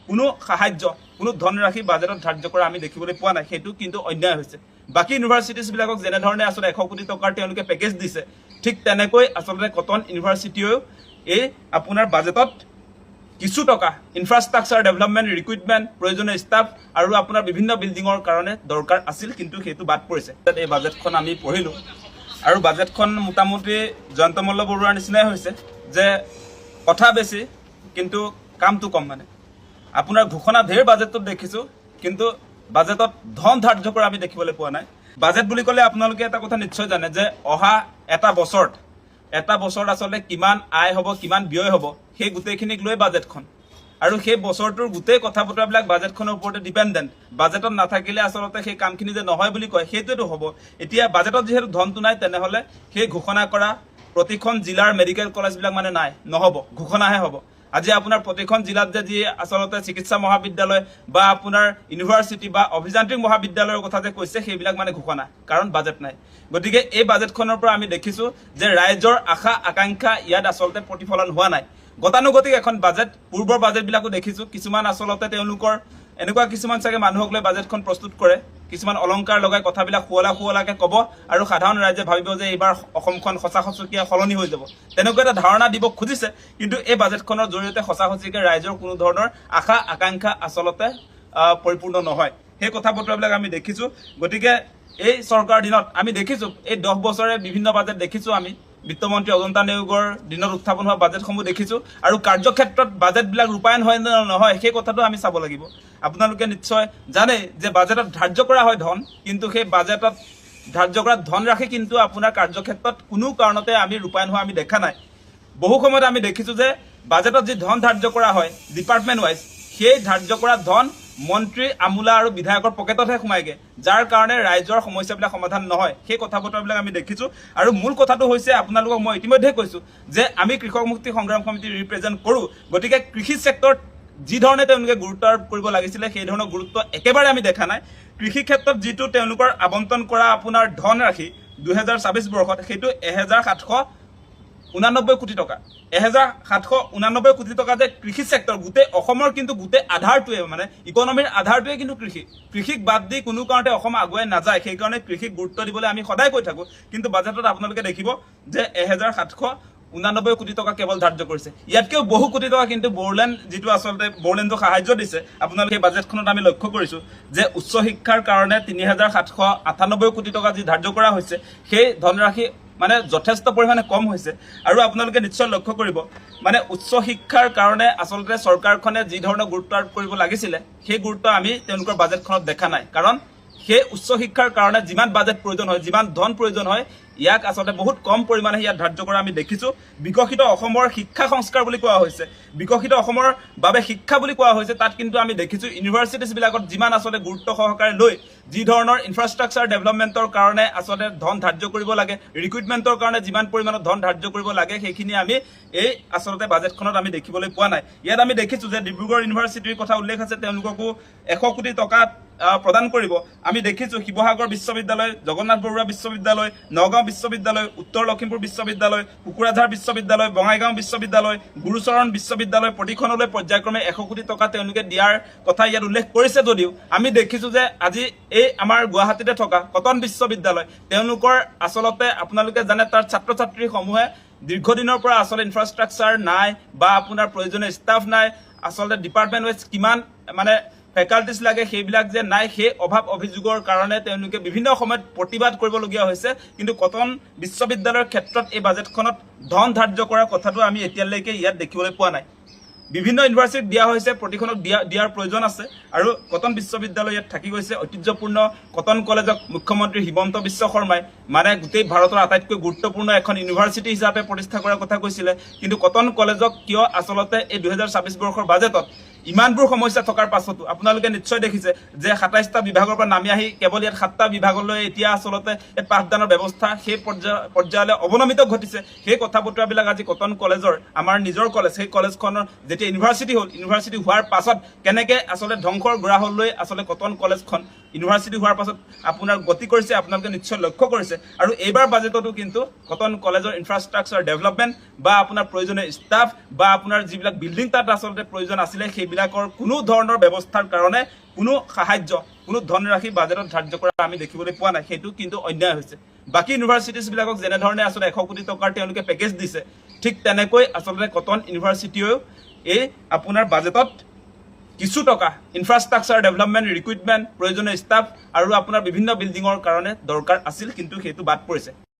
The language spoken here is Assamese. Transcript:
কোনো সাহায্য কোনো ধনৰাশি বাজেটত ধাৰ্য কৰা আমি দেখিবলৈ পোৱা নাই সেইটো কিন্তু অন্যায় হৈছে বাকি ইউনিভাৰ্চিটিজবিলাকক যেনেধৰণে আসলে 100 কোটি টকাৰ তেওঁলোকে পেকেজ দিছে ঠিক তেনেকৈ আসলে কটন ইউনিভাৰ্চিটিও এই আপোনাৰ বাজেটত কিছু টকা ইনফ্ৰাষ্ট্ৰাকচাৰ ডেভেলপমেণ্ট ৰিক্ৰুইটমেণ্ট প্ৰয়োজনীয় ষ্টাফ আৰু আপোনাৰ বিভিন্ন বিল্ডিঙৰ কাৰণে দৰকাৰ আছিল কিন্তু সেইটো বাদ পৰিছে এই বাজেটখন আমি পঢ়িলোঁ আৰু বাজেটখন মোটামুটি জয়ন্ত মল্ল বৰুৱাৰ নিচিনাই হৈছে যে কথা বেছি কিন্তু কামটো কম মানে আপোনাৰ ঘোষণা ঢেৰ বাজেটত দেখিছোঁ কিন্তু বাজেটত ধন ধাৰ্য কৰা আমি দেখিবলৈ পোৱা নাই বাজেট বুলি ক'লে আপোনালোকে এটা কথা নিশ্চয় জানে যে অহা এটা বছৰত আসলে কিমান আয় হ'ব কিমান ব্যয় হ'ব সেই গোটেইখিনিক লৈ বাজেটখন আৰু সেই বছৰটোৰ গোটেই কথা বতৰাবিলাক বাজেটখনৰ ওপৰতে ডিপেণ্ডেণ্ট বাজেটত নাথাকিলে আচলতে সেই কামখিনি যে নহয় বুলি কয় সেইটোৱেতো হ'ব এতিয়া বাজেটত যিহেতু ধনটো নাই তেনেহ'লে সেই ঘোষণা কৰা প্ৰতিখন জিলাৰ মেডিকেল কলেজবিলাক মানে নাই নহ'ব ঘোষণাহে হ'ব আজি আপোনাৰ প্ৰতিখন জিলাত যে যি আচলতে চিকিৎসা মহাবিদ্যালয় বা আপোনাৰ ইউনিভাৰ্চিটি বা অভিযান্ত্ৰিক মহাবিদ্যালয়ৰ কথা যে কৈছে সেইবিলাক মানে ঘোষণা কাৰণ বাজেট নাই গতিকে এই বাজেটখনৰ পৰা আমি দেখিছোঁ যে ৰাইজৰ আশা আকাংক্ষা ইয়াত আচলতে প্ৰতিফলন হোৱা নাই গতানুগতিক এখন বাজেট পূৰ্বৰ বাজেটবিলাকো দেখিছোঁ কিছুমান আচলতে তেওঁলোকৰ এনেকুৱা কিছুমান চাগে মানুহক লৈ বাজেটখন প্ৰস্তুত কৰে কিছুমান অলংকাৰ লগাই কথাবিলাক শুৱলাকে ক'ব আৰু সাধাৰণ ৰাইজে ভাবিব যে এইবাৰ অসমখন সঁচা সঁচুকীয়া সলনি হৈ যাব তেনেকুৱা এটা ধাৰণা দিব খুজিছে কিন্তু এই বাজেটখনৰ জৰিয়তে সঁচা সঁচুকীয়া ৰাইজৰ কোনো ধৰণৰ আশা আকাংক্ষা আচলতে পৰিপূৰ্ণ নহয় সেই কথা বতৰাবিলাক আমি দেখিছোঁ গতিকে এই চৰকাৰ দিনত আমি দেখিছোঁ এই 10 বছৰে বিভিন্ন বাজেট দেখিছোঁ আমি বিত্তমন্ত্ৰী অজন্তা নেওগৰ দিনত উত্থাপন হোৱা বাজেটসমূহ দেখিছোঁ আৰু কাৰ্যক্ষেত্ৰত বাজেটবিলাক ৰূপায়ণ হয় নে নহয় সেই কথাটো আমি চাব লাগিব আপোনালোকে নিশ্চয় জানে যে বাজেটত ধাৰ্য কৰা হয় ধন কিন্তু সেই বাজেটত ধাৰ্য কৰা ধনৰাশি কিন্তু আপোনাৰ কাৰ্যক্ষেত্ৰত কোনো কাৰণতে আমি ৰূপায়ণ হোৱা আমি দেখা নাই বহু সময়ত আমি দেখিছোঁ যে বাজেটত যি ধন ধাৰ্য কৰা হয় ডিপাৰ্টমেণ্ট ৱাইজ সেই ধাৰ্য কৰা ধন মন্ত্ৰী আমোলা আৰু বিধায়কৰ পকেটতহে সোমায়গে যাৰ কাৰণে ৰাইজৰ সমস্যাবিলাক সমাধান নহয় সেই কথা বতৰাবিলাক আমি দেখিছোঁ আৰু মূল কথাটো হৈছে আপোনালোকক মই ইতিমধ্যে কৈছোঁ যে আমি কৃষক মুক্তি সংগ্ৰাম সমিতি ৰিপ্ৰেজেণ্ট কৰোঁ গতিকে কৃষি চেক্টৰত যি ধৰণে তেওঁলোকে গুৰুত্ব আৰোপ কৰিব লাগিছিলে সেই ধৰণৰ গুৰুত্ব একেবাৰে আমি দেখা নাই কৃষি ক্ষেত্ৰত যিটো তেওঁলোকৰ আবণ্টন কৰা আপোনাৰ ধনৰাশি 2024 বৰ্ষত সেইটো 1789 কোটি টকা 1789 কোটি টকা যে কৃষি চেক্টৰ গোটেই অসমৰ কিন্তু গোটেই আধাৰটোৱে মানে ইকনমিৰ আধাৰটোৱে কিন্তু কৃষিক বাদ দি কোনো কাৰণতে অসম আগুৱাই নাযায় সেইকাৰণে কৃষিক গুৰুত্ব দিবলৈ আমি সদায় কৈ থাকোঁ কিন্তু বাজেটত আপোনালোকে দেখিব যে 1789 কোটি টকা কেৱল ধাৰ্য কৰিছে ইয়াতকৈও বহু কোটি টকা কিন্তু বড়োলেণ্ড যিটো আচলতে বড়োলেণ্ডক সাহায্য দিছে আপোনালোকে সেই বাজেটখনত আমি লক্ষ্য কৰিছোঁ যে উচ্চ শিক্ষাৰ কাৰণে 3798 কোটি টকা যি ধাৰ্য কৰা হৈছে সেই ধনৰাশি মানে যথেষ্ট পৰিমাণে কম হৈছে আৰু আপোনালোকে নিশ্চয় লক্ষ্য কৰিব মানে উচ্চ শিক্ষাৰ কাৰণে আচলতে চৰকাৰখনে যি ধৰণৰ গুৰুত্ব আৰোপ কৰিব লাগিছিলে সেই গুৰুত্ব আমি তেওঁলোকৰ বাজেটখনত দেখা নাই কাৰণ সেই উচ্চ শিক্ষাৰ কাৰণে যিমান বাজেট প্ৰয়োজন হয় যিমান ধন প্ৰয়োজন হয় ইয়াক আচলতে বহুত কম পৰিমাণে ইয়াত ধাৰ্য কৰা আমি দেখিছোঁ বিকশিত অসমৰ শিক্ষা সংস্কাৰ বুলি কোৱা হৈছে বিকশিত অসমৰ বাবে শিক্ষা বুলি কোৱা হৈছে তাত কিন্তু আমি দেখিছোঁ ইউনিভাৰ্চিটিজবিলাকত যিমান আচলতে গুৰুত্ব সহকাৰে লৈ যি ধৰণৰ ইনফ্ৰাষ্ট্ৰাকচাৰ ডেভেলপমেণ্টৰ কাৰণে আচলতে ধন ধাৰ্য কৰিব লাগে ৰিক্ৰুইটমেণ্টৰ কাৰণে যিমান পৰিমাণৰ ধন ধাৰ্য কৰিব লাগে সেইখিনি আমি এই আচলতে বাজেটখনত আমি দেখিবলৈ পোৱা নাই ইয়াত আমি দেখিছোঁ যে ডিব্ৰুগড় ইউনিভাৰ্চিটিৰ কথা উল্লেখ আছে তেওঁলোককো 100 কোটি টকা প্ৰদান কৰিব আমি দেখিছোঁ শিৱসাগৰ বিশ্ববিদ্যালয় জগন্নাথ বৰুৱা বিশ্ববিদ্যালয় নগাঁও বিশ্ববিদ্যালয় উত্তৰ লখিমপুৰ বিশ্ববিদ্যালয় কোকৰাঝাৰ বিশ্ববিদ্যালয় বঙাইগাঁও বিশ্ববিদ্যালয় গুৰুচৰণ বিশ্ববিদ্যালয় প্ৰতিখনলৈ পৰ্যায়ক্ৰমে 100 কোটি টকা তেওঁলোকে দিয়াৰ কথা ইয়াত উল্লেখ কৰিছে যদিও আমি দেখিছোঁ যে আজি এই আমাৰ গুৱাহাটীতে থকা কটন বিশ্ববিদ্যালয় তেওঁলোকৰ আচলতে আপোনালোকে জানে তাৰ ছাত্ৰ ছাত্ৰীসমূহে দীৰ্ঘদিনৰ পৰা আচলতে ইনফ্ৰাষ্ট্ৰাকচাৰ নাই বা আপোনাৰ প্ৰয়োজনীয় ষ্টাফ নাই আচলতে ডিপাৰ্টমেণ্ট ৱাইজ কিমান মানে ফেকাল্টিজ লাগে সেইবিলাক যে নাই সেই অভাৱ অভিযোগৰ কাৰণে তেওঁলোকে বিভিন্ন সময়ত প্ৰতিবাদ কৰিবলগীয়া হৈছে কিন্তু কটন বিশ্ববিদ্যালয়ৰ ক্ষেত্ৰত এই বাজেটখনত ধন ধাৰ্য কৰাৰ কথাটো আমি এতিয়ালৈকে ইয়াত দেখিবলৈ পোৱা নাই বিভিন্ন ইউনিভাৰ্চিটিক দিয়া হৈছে প্ৰতিখনক দিয়াৰ প্ৰয়োজন আছে আৰু কটন বিশ্ববিদ্যালয় ইয়াত থাকি গৈছে ঐতিহ্যপূৰ্ণ কটন কলেজক মুখ্যমন্ত্ৰী হিমন্ত বিশ্ব শৰ্মাই মানে গোটেই ভাৰতৰ আটাইতকৈ গুৰুত্বপূৰ্ণ এখন ইউনিভাৰ্চিটি হিচাপে প্ৰতিষ্ঠা কৰাৰ কথা কৈছিলে কিন্তু কটন কলেজক কিয় আচলতে এই 2024 বৰ্ষৰ বাজেটত ইমানবোৰ সমস্যা থকাৰ পাছতো আপোনালোকে নিশ্চয় দেখিছে যে 27টা বিভাগৰ পৰা নামি আহি কেৱল ইয়াত 7টা বিভাগলৈ এতিয়া আচলতে এই পাঠদানৰ ব্যৱস্থা সেই পৰ্যায়লৈ অৱনমিত ঘটিছে সেই কথা বতৰাবিলাক আজি কটন কলেজৰ আমাৰ নিজৰ কলেজ সেই কলেজখনৰ যেতিয়া ইউনিভাৰ্চিটি হ'ল ইউনিভাৰ্চিটি হোৱাৰ পাছত কেনেকৈ আচলতে ধ্বংসৰ গ্ৰাহলৈ আচলতে কটন কলেজখন ইউনিভাৰ্চিটি হোৱাৰ পাছত আপোনাৰ গতি কৰিছে, আপোনালোকে নিশ্চয় লক্ষ্য কৰিছে। আৰু এইবাৰ বাজেটতো কিন্তু কটন কলেজৰ ইনফ্ৰাষ্ট্ৰাকচাৰ ডেভেলপমেণ্ট বা আপোনাৰ প্ৰয়োজনীয় ষ্টাফ বা আপোনাৰ যিবিলাক বিল্ডিং তাত আচলতে প্ৰয়োজন আছিলে সেইবিলাকৰ কোনো ধৰণৰ ব্যৱস্থাৰ কাৰণে কোনো সাহায্য, কোনো ধনৰাশি বাজেটত ধাৰ্য কৰা আমি দেখিবলৈ পোৱা নাই। সেইটো কিন্তু অন্যায় হৈছে। বাকী ইউনিভাৰ্চিটিছবিলাকক যেনেধৰণে আচলতে 100 কোটি টকাৰ তেওঁলোকে পেকেজ দিছে, ঠিক তেনেকৈ আচলতে কটন ইউনিভাৰ্চিটিয়েও এই আপোনাৰ বাজেটত কিছু টকা ইনফ্ৰাষ্ট্ৰাকচাৰ ডেভেলপমেণ্ট, ৰিক্ৰুইটমেণ্ট, প্ৰয়োজনীয় ষ্টাফ আৰু আপোনাৰ বিভিন্ন বিল্ডিঙৰ কাৰণে দৰকাৰ আছিল, কিন্তু সেইটো বাদ পৰিছে।